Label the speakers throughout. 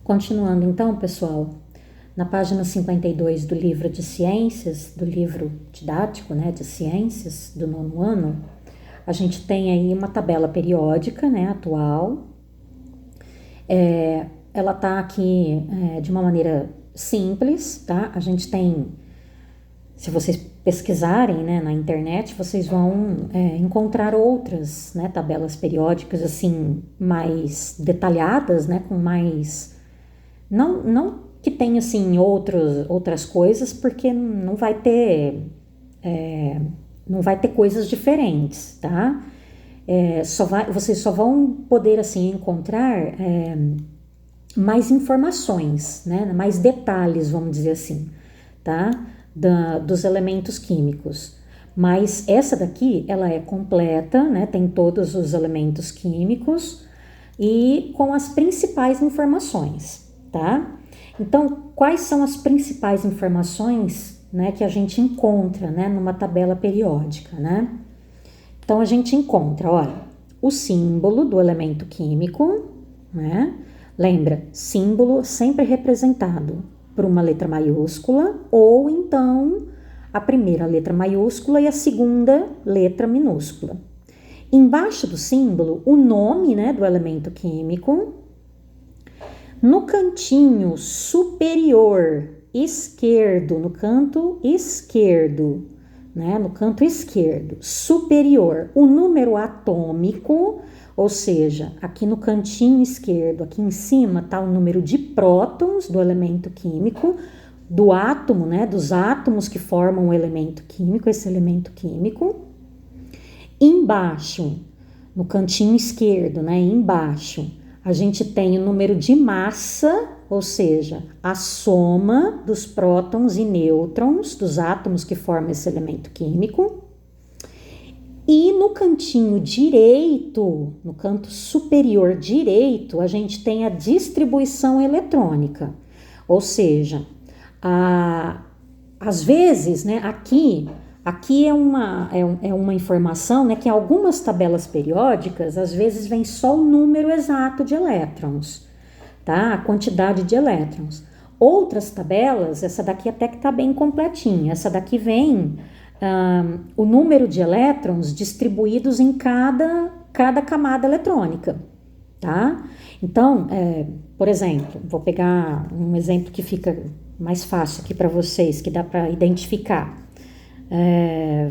Speaker 1: Continuando então, pessoal, na página 52 do livro de ciências, do livro didático, de ciências do 9º ano, a gente tem aí uma tabela periódica, atual. Ela tá aqui de uma maneira simples, tá? A gente tem, se vocês pesquisarem, na internet, vocês vão encontrar outras, tabelas periódicas assim mais detalhadas, com mais, não que tenha assim outras coisas, porque não vai ter coisas diferentes, tá? Vocês só vão poder assim encontrar mais informações, mais detalhes, vamos dizer assim, tá? Dos elementos químicos. Mas essa daqui, ela é completa, tem todos os elementos químicos e com as principais informações, tá? Então, quais são as principais informações, que a gente encontra, numa tabela periódica, Então, a gente encontra, olha, o símbolo do elemento químico, Lembra, símbolo sempre representado por uma letra maiúscula ou então a primeira letra maiúscula e a segunda letra minúscula. Embaixo do símbolo, o nome, do elemento químico. No cantinho superior esquerdo, no canto esquerdo, superior, o número atômico, ou seja, aqui no cantinho esquerdo, aqui em cima, está o número de prótons do elemento químico, do átomo, dos átomos que formam o elemento químico, esse elemento químico. Embaixo, no cantinho esquerdo, embaixo, a gente tem o número de massa, ou seja, a soma dos prótons e nêutrons dos átomos que formam esse elemento químico. E no cantinho direito, no canto superior direito, a gente tem a distribuição eletrônica. Ou seja, às vezes, aqui é uma informação, que em algumas tabelas periódicas, às vezes vem só o número exato de elétrons, tá? A quantidade de elétrons. Outras tabelas, essa daqui até que tá bem completinha, essa daqui vem o número de elétrons distribuídos em cada camada eletrônica, tá? Então, por exemplo, vou pegar um exemplo que fica mais fácil aqui para vocês, que dá para identificar.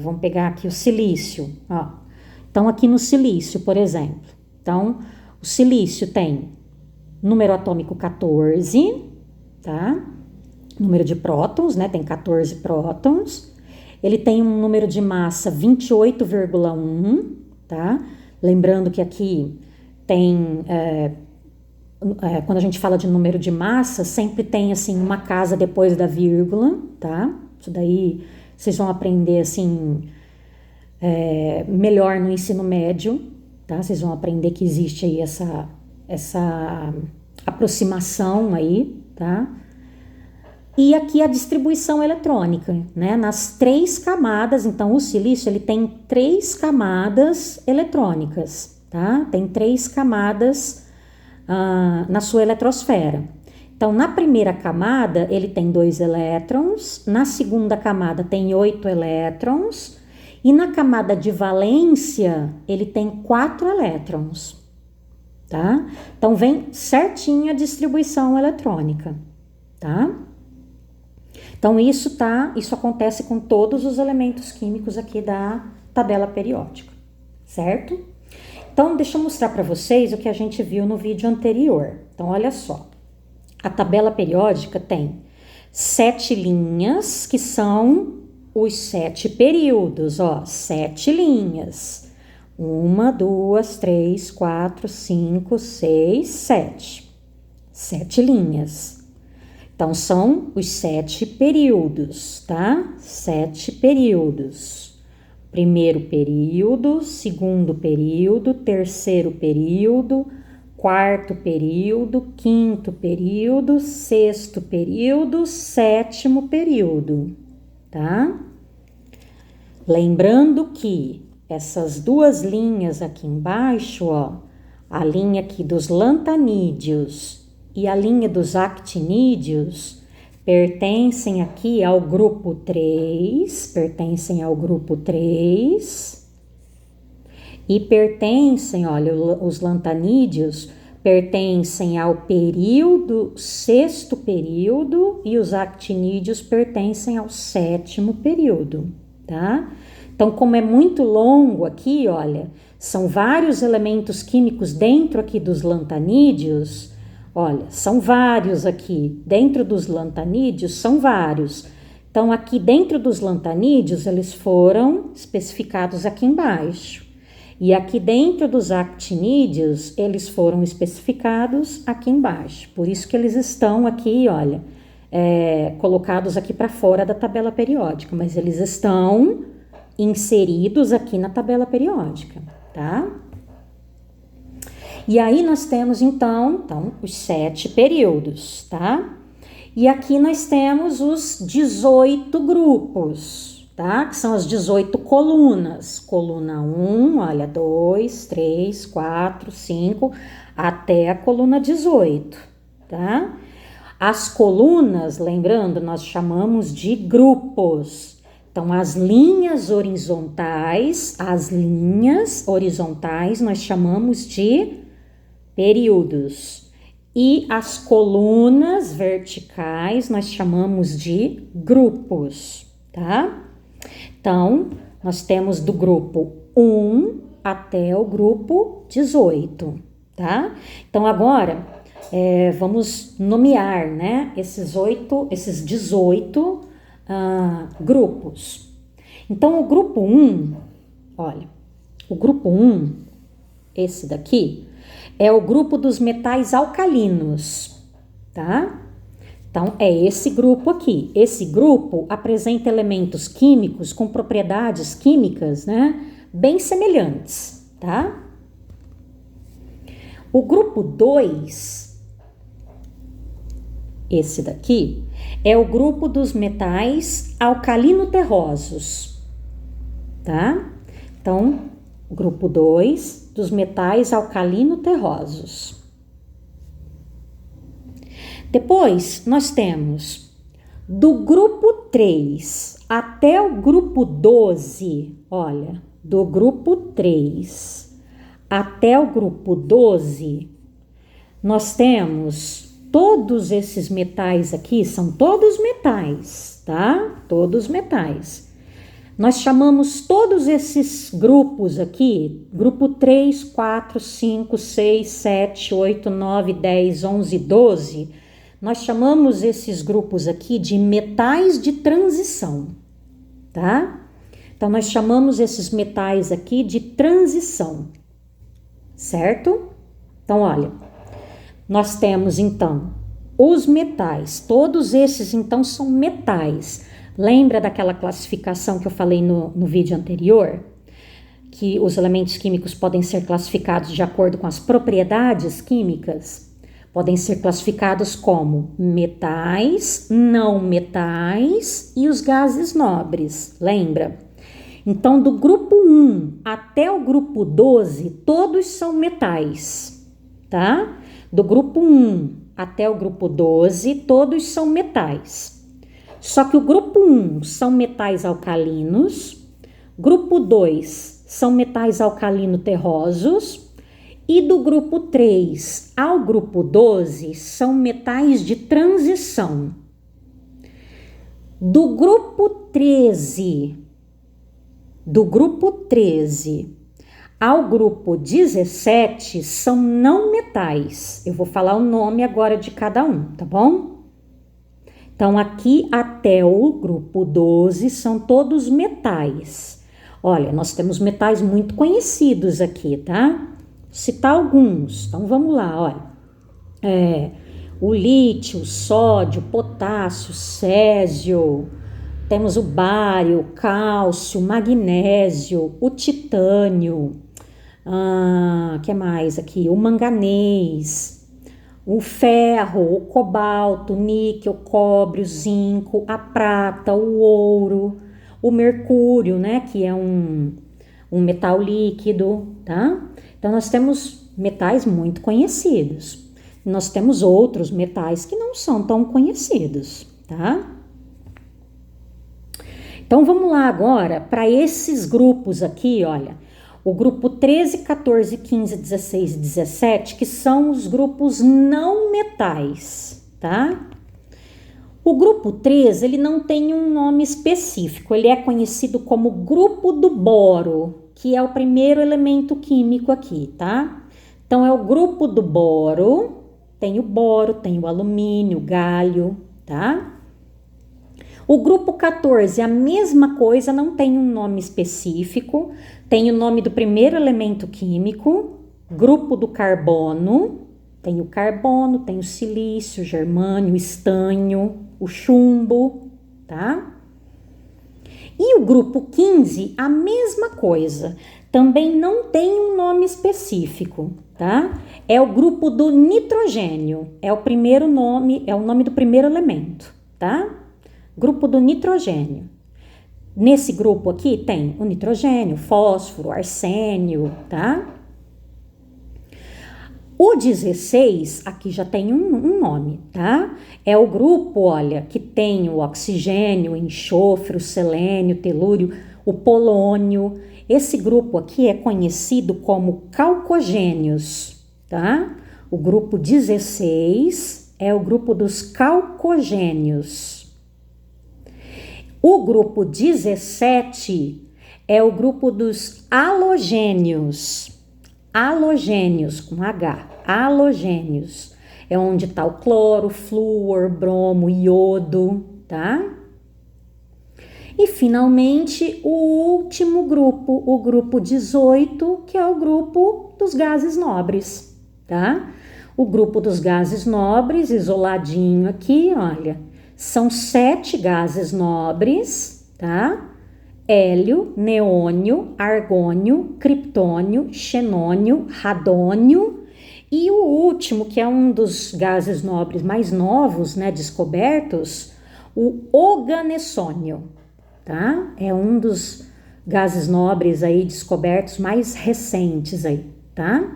Speaker 1: Vamos pegar aqui o silício, ó. Então, aqui no silício, por exemplo, então, o silício tem número atômico 14, tá? Número de prótons, tem 14 prótons. Ele tem um número de massa 28,1, tá? Lembrando que aqui tem, quando a gente fala de número de massa, sempre tem, assim, uma casa depois da vírgula, tá? Isso daí vocês vão aprender, assim, melhor no ensino médio, tá? Vocês vão aprender que existe aí essa aproximação aí, tá? E aqui a distribuição eletrônica, nas 3 camadas. Então, o silício, ele tem 3 camadas eletrônicas, tá? Tem 3 camadas na sua eletrosfera. Então, na primeira camada, ele tem 2 elétrons, na segunda camada tem 8 elétrons, e na camada de valência, ele tem 4 elétrons, tá? Então, vem certinho a distribuição eletrônica, tá? Então, isso acontece com todos os elementos químicos aqui da tabela periódica, certo? Então, deixa eu mostrar para vocês o que a gente viu no vídeo anterior. Então, olha só. A tabela periódica tem 7 linhas, que são os 7 períodos, ó, 7 linhas. 1, 2, 3, 4, 5, 6, 7. 7 linhas. Então, são os 7 períodos, tá? 7 períodos. Primeiro período, segundo período, terceiro período, quarto período, quinto período, sexto período, sétimo período, tá? Lembrando que essas 2 linhas aqui embaixo, ó, a linha aqui dos lantanídeos e a linha dos actinídeos pertencem aqui ao grupo 3, e pertencem, olha, os lantanídeos pertencem ao período, sexto período, e os actinídeos pertencem ao sétimo período, tá? Então, como é muito longo aqui, olha, são vários elementos químicos dentro aqui dos lantanídeos, olha, são vários aqui, dentro dos lantanídeos são vários. Então, aqui dentro dos lantanídeos, eles foram especificados aqui embaixo. E aqui dentro dos actinídeos, eles foram especificados aqui embaixo. Por isso que eles estão aqui, olha, colocados aqui para fora da tabela periódica, mas eles estão inseridos aqui na tabela periódica, tá? E aí nós temos, então os 7 períodos, tá? E aqui nós temos os 18 grupos, tá? Que são as 18 colunas. Coluna 1, olha, 2, 3, 4, 5, até a coluna 18, tá? As colunas, lembrando, nós chamamos de grupos. Então, as linhas horizontais nós chamamos de períodos. E as colunas verticais nós chamamos de grupos, tá? Então, nós temos do grupo 1 até o grupo 18, tá? Então, agora, vamos nomear, né, esses 18 grupos. Então, o grupo 1, olha, o grupo 1, esse daqui, é o grupo dos metais alcalinos, tá? Então, é esse grupo aqui. Esse grupo apresenta elementos químicos com propriedades químicas, né, bem semelhantes, tá? O grupo 2, esse daqui, é o grupo dos metais alcalino-terrosos, tá? Então, grupo 2 dos metais alcalino-terrosos. Depois, nós temos do grupo 3 até o grupo 12, olha, do grupo 3 até o grupo 12, nós temos todos esses metais aqui, são todos metais, tá? Todos metais. Nós chamamos todos esses grupos aqui, grupo 3, 4, 5, 6, 7, 8, 9, 10, 11, 12, nós chamamos esses grupos aqui de metais de transição, tá? Então, nós chamamos esses metais aqui de transição, certo? Então, olha, nós temos, então, os metais, todos esses, então, são metais. Lembra daquela classificação que eu falei no vídeo anterior? Que os elementos químicos podem ser classificados de acordo com as propriedades químicas? Podem ser classificados como metais, não metais e os gases nobres, lembra? Então, do grupo 1 até o grupo 12, todos são metais, tá? Do grupo 1 até o grupo 12, todos são metais. Só que o grupo 1 são metais alcalinos, grupo 2 são metais alcalino-terrosos, e do grupo 3 ao grupo 12 são metais de transição. Do grupo 13 ao grupo 17 são não metais. Eu vou falar o nome agora de cada um, tá bom? Então, aqui até o grupo 12 são todos metais. Olha, nós temos metais muito conhecidos aqui, tá? Vou citar alguns. Então, vamos lá, olha. O lítio, o sódio, o potássio, o césio, temos o bário, o cálcio, o magnésio, o titânio, que mais aqui? O manganês, o ferro, o cobalto, o níquel, o cobre, o zinco, a prata, o ouro, o mercúrio, né, que é um metal líquido, tá? Então, nós temos metais muito conhecidos. Nós temos outros metais que não são tão conhecidos, tá? Então, vamos lá agora para esses grupos aqui, olha. O grupo 13, 14, 15, 16 e 17, que são os grupos não metais, tá? O grupo 13, ele não tem um nome específico, ele é conhecido como grupo do boro, que é o primeiro elemento químico aqui, tá? Então, é o grupo do boro, tem o alumínio, o galho, tá? O grupo 14 é a mesma coisa, não tem um nome específico, tem o nome do primeiro elemento químico, grupo do carbono, tem o silício, o germânio, o estanho, o chumbo, tá? E o grupo 15, a mesma coisa, também não tem um nome específico, tá? É o grupo do nitrogênio, é o nome do primeiro elemento, tá? Grupo do nitrogênio. Nesse grupo aqui tem o nitrogênio, fósforo, arsênio, tá? O 16, aqui já tem um nome, tá? É o grupo, olha, que tem o oxigênio, o enxofre, o selênio, o telúrio, o polônio. Esse grupo aqui é conhecido como calcogênios, tá? O grupo 16 é o grupo dos calcogênios. O grupo 17 é o grupo dos halogênios. Halogênios, com H, halogênios. É onde está o cloro, flúor, bromo, iodo, tá? E, finalmente, o último grupo, o grupo 18, que é o grupo dos gases nobres, tá? O grupo dos gases nobres, isoladinho aqui, olha, são 7 gases nobres, tá? Hélio, neônio, argônio, criptônio, xenônio, radônio e o último, que é um dos gases nobres mais novos, né, descobertos, o oganessônio, tá? É um dos gases nobres aí descobertos mais recentes aí, tá?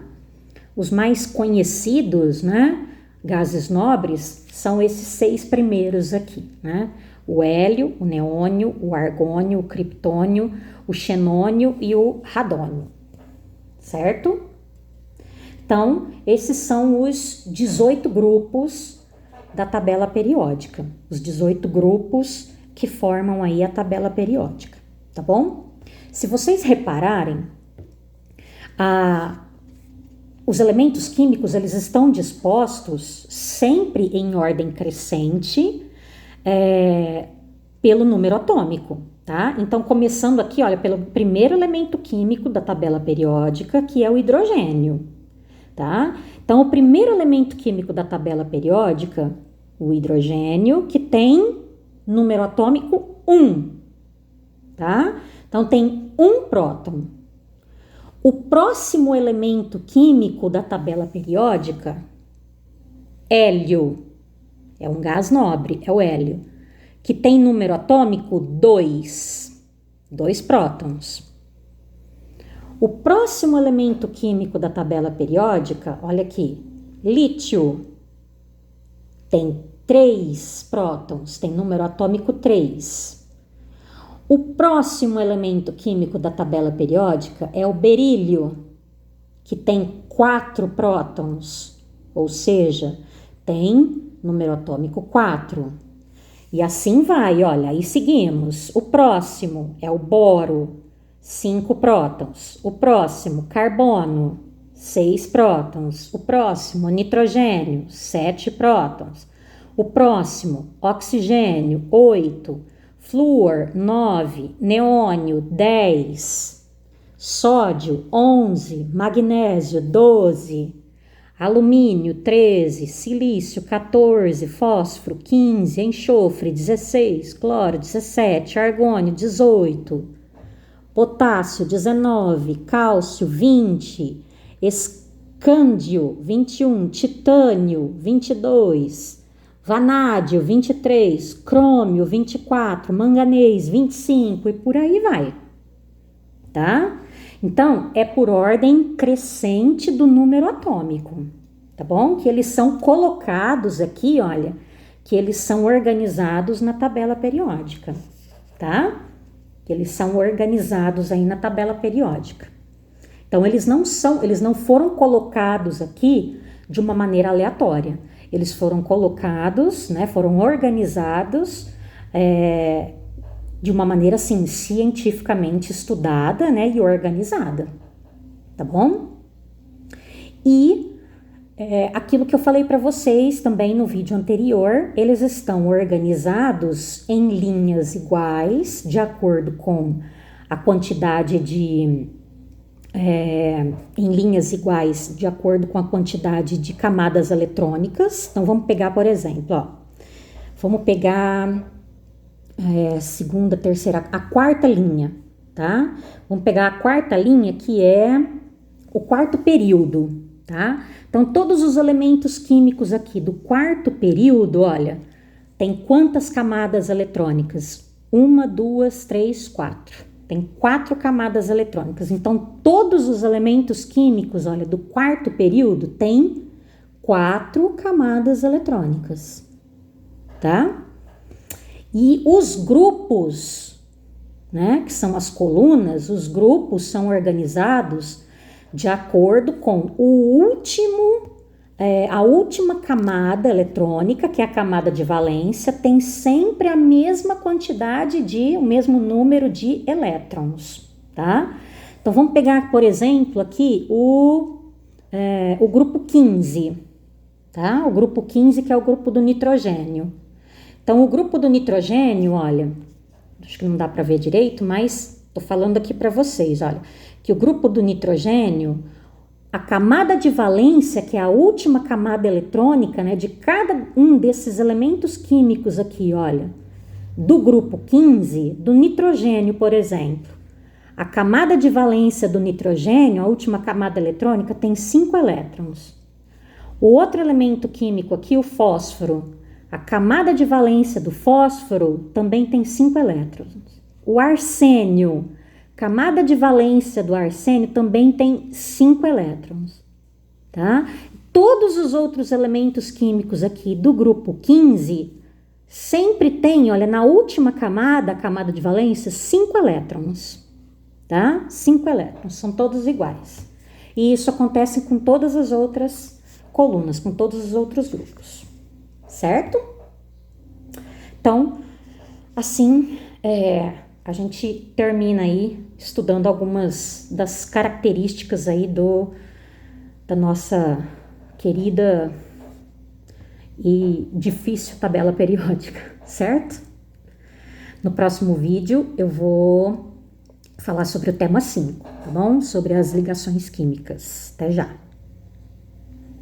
Speaker 1: Os mais conhecidos, né, gases nobres são esses 6 primeiros aqui, né? O hélio, o neônio, o argônio, o criptônio, o xenônio e o radônio, certo? Então, esses são os 18 grupos da tabela periódica, os 18 grupos que formam aí a tabela periódica, tá bom? Se vocês repararem, os elementos químicos, eles estão dispostos sempre em ordem crescente, pelo número atômico, tá? Então, começando aqui, olha, pelo primeiro elemento químico da tabela periódica, que é o hidrogênio, tá? Então, o primeiro elemento químico da tabela periódica, o hidrogênio, que tem número atômico 1, tá? Então, tem um próton. O próximo elemento químico da tabela periódica, hélio, é um gás nobre, é o hélio, que tem número atômico 2 prótons. O próximo elemento químico da tabela periódica, olha aqui, lítio, tem 3 prótons, tem número atômico 3. O próximo elemento químico da tabela periódica é o berílio, que tem 4 prótons, ou seja, tem número atômico 4. E assim vai, olha, aí seguimos. O próximo é o boro, 5 prótons. O próximo, carbono, 6 prótons. O próximo, nitrogênio, 7 prótons. O próximo, oxigênio, 8. Flúor, 9. Neônio, 10. Sódio, 11. Magnésio, 12. Alumínio, 13, silício, 14, fósforo, 15, enxofre, 16, cloro, 17, argônio, 18, potássio, 19, cálcio, 20, escândio, 21, titânio, 22, vanádio, 23, crômio, 24, manganês, 25 e por aí vai, tá? Então, é por ordem crescente do número atômico, tá bom? Que eles são colocados aqui, olha, que eles são organizados na tabela periódica, tá? Que eles são organizados aí na tabela periódica. Então, eles não foram colocados aqui de uma maneira aleatória. Eles foram colocados, né, foram organizados de uma maneira, assim, cientificamente estudada, né, e organizada, tá bom? E aquilo que eu falei para vocês também no vídeo anterior, eles estão organizados em linhas iguais, de acordo com a quantidade de... em linhas iguais, de acordo com a quantidade de camadas eletrônicas. Então, vamos pegar, por exemplo, ó, vamos pegar segunda, terceira, a quarta linha, tá? Vamos pegar a quarta linha, que é o quarto período, tá? Então, todos os elementos químicos aqui do quarto período, olha, tem quantas camadas eletrônicas? 1, 2, 3, 4. Tem 4 camadas eletrônicas. Então, todos os elementos químicos, olha, do quarto período tem 4 camadas eletrônicas, tá? E os grupos, né, que são as colunas, os grupos são organizados de acordo com a última camada eletrônica, que é a camada de valência, tem sempre a mesma quantidade o mesmo número de elétrons, tá? Então, vamos pegar, por exemplo, aqui o grupo 15, tá? O grupo 15, que é o grupo do nitrogênio. Então, o grupo do nitrogênio, olha, acho que não dá para ver direito, mas tô falando aqui para vocês, olha, que o grupo do nitrogênio, a camada de valência, que é a última camada eletrônica, né, de cada um desses elementos químicos aqui, olha, do grupo 15, do nitrogênio, por exemplo, a camada de valência do nitrogênio, a última camada eletrônica, tem 5 elétrons. O outro elemento químico aqui, o fósforo, a camada de valência do fósforo também tem 5 elétrons. O arsênio, camada de valência do arsênio também tem 5 elétrons, tá? Todos os outros elementos químicos aqui do grupo 15 sempre tem, olha, na última camada, a camada de valência, 5 elétrons, tá? 5 elétrons, são todos iguais. E isso acontece com todas as outras colunas, com todos os outros grupos, certo? Então, assim, a gente termina aí estudando algumas das características aí da nossa querida e difícil tabela periódica, certo? No próximo vídeo eu vou falar sobre o tema 5, tá bom? Sobre as ligações químicas. Até já!